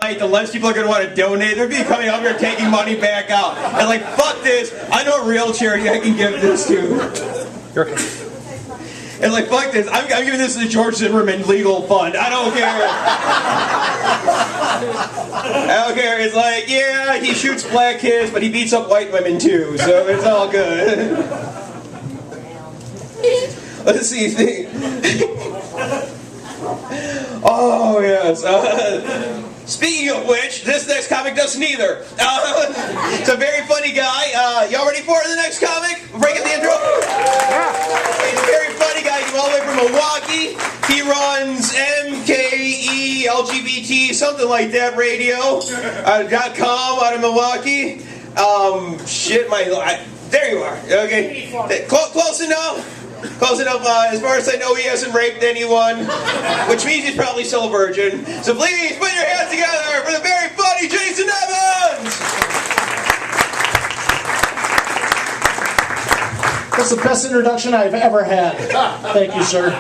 Like, the less people are going to want to donate. They're going to be coming up here taking money back out. And like, fuck this. I know a real charity I can give this to. And like, fuck this. I'm giving this to the George Zimmerman Legal Fund. I don't care. I don't care. It's like, yeah, he shoots black kids, but he beats up white women too. So it's all good. Let's see. Oh, yes. Speaking of which, this next comic does neither. It's a very funny guy. Y'all ready for the next comic? Break up the intro. He's a very funny guy. He's all the way from Milwaukee. He runs MKE LGBT, something like that, radio. .com out of Milwaukee. There you are. Okay. Close enough. Close enough. As far as I know, he hasn't raped anyone, which means he's probably still a virgin. So please put your hands together for the very funny Jason Evans! That's the best introduction I've ever had. Thank you, sir.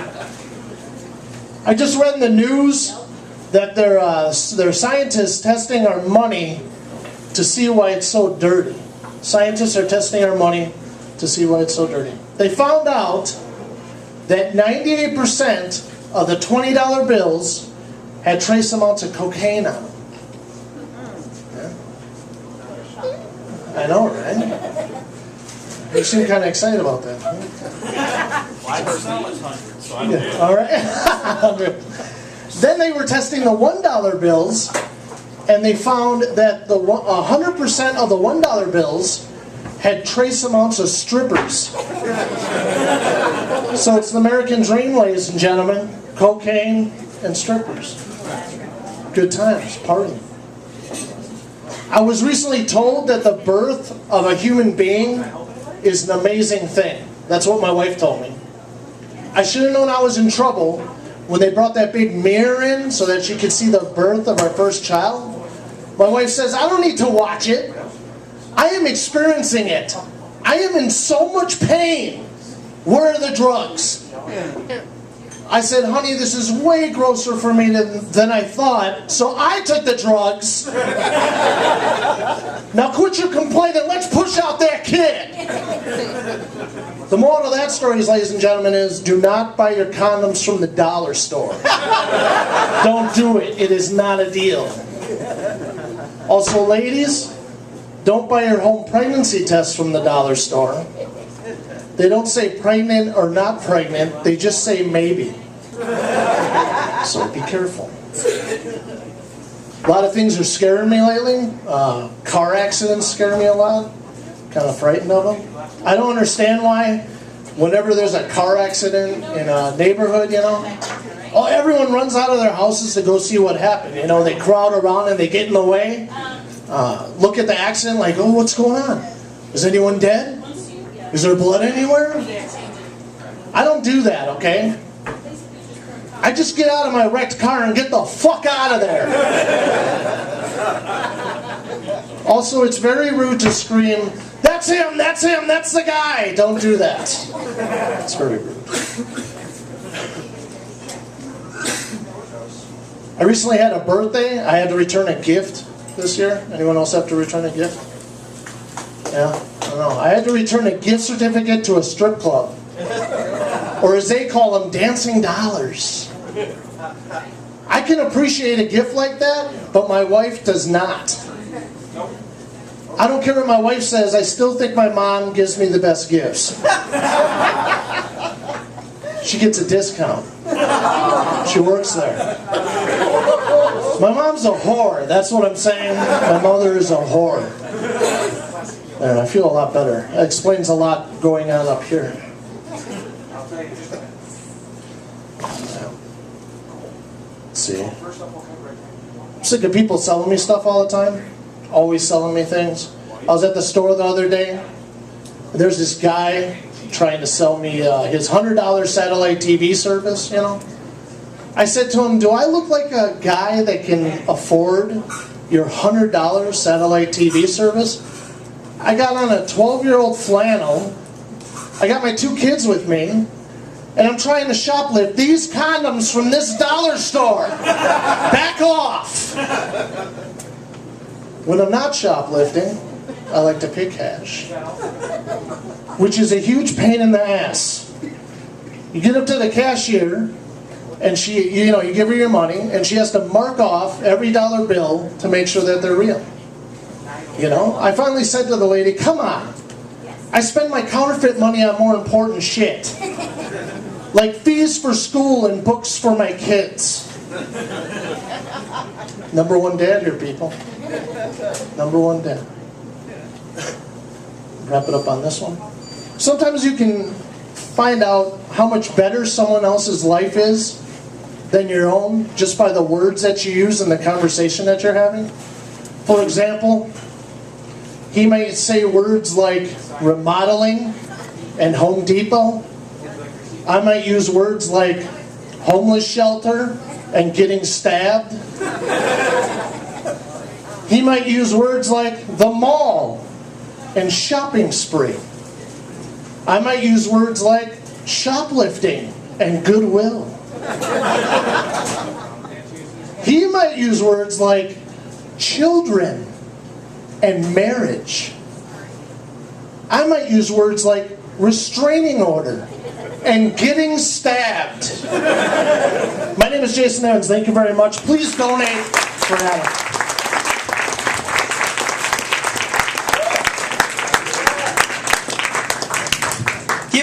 I just read in the news that there are scientists testing our money to see why it's so dirty. Scientists are testing our money to see why it's so dirty. They found out that 98% of the $20 bills had trace amounts of cocaine on them. Yeah. I know, right? You seem kind of excited about that. 5% was 100, so I'm good. All right. 100. Then they were testing the $1 bills, and they found that 100% of the $1 bills had trace amounts of strippers. So it's the American dream, ladies and gentlemen. Cocaine and strippers. Good times, partying. I was recently told that the birth of a human being is an amazing thing. That's what my wife told me. I should have known I was in trouble when they brought that big mirror in so that she could see the birth of our first child. My wife says, I don't need to watch it. I am experiencing it. I am in so much pain. Where are the drugs? I said, honey, this is way grosser for me than I thought, so I took the drugs. Now quit your complaining, let's push out that kid. The moral of that story, ladies and gentlemen, is do not buy your condoms from the dollar store. Don't do it. It is not a deal. Also, ladies, don't buy your home pregnancy test from the dollar store. They don't say pregnant or not pregnant, they just say maybe. So be careful. A lot of things are scaring me lately. Car accidents scare me a lot. Kind of frightened of them. I don't understand why whenever there's a car accident in a neighborhood, everyone runs out of their houses to go see what happened. They crowd around and they get in the way. Look at the accident like, oh, what's going on? Is anyone dead? Is there blood anywhere? I don't do that, okay? I just get out of my wrecked car and get the fuck out of there. Also, it's very rude to scream, that's him, that's the guy. Don't do that. It's very rude. I recently had a birthday. I had to return a gift this year. Anyone else have to return a gift? Yeah, I don't know. I had to return a gift certificate to a strip club. Or as they call them, dancing dollars. I can appreciate a gift like that, but my wife does not. I don't care what my wife says, I still think my mom gives me the best gifts. She gets a discount. She works there. My mom's a whore, that's what I'm saying. My mother is a whore. There, I feel a lot better. That explains a lot going on up here. Let's see. I'm sick of people selling me stuff all the time. Always selling me things. I was at the store the other day. There's this guy trying to sell me his $100 satellite TV service, I said to him, do I look like a guy that can afford your $100 satellite TV service? I got on a 12-year-old flannel. I got my 2 kids with me. And I'm trying to shoplift these condoms from this dollar store. Back off. When I'm not shoplifting, I like to pay cash, which is a huge pain in the ass. You get up to the cashier, and you give her your money, and she has to mark off every dollar bill to make sure that they're real. I finally said to the lady, come on, I spend my counterfeit money on more important shit, like fees for school and books for my kids. Number one dad here, people. Number one dad. Wrap it up on this one. Sometimes you can find out how much better someone else's life is than your own just by the words that you use in the conversation that you're having. For example, he might say words like remodeling and Home Depot. I might use words like homeless shelter and getting stabbed. He might use words like the mall and shopping spree. I might use words like shoplifting and goodwill. He might use words like children and marriage. I might use words like restraining order and getting stabbed. My name is Jason Evans. Thank you very much. Please donate for Adam.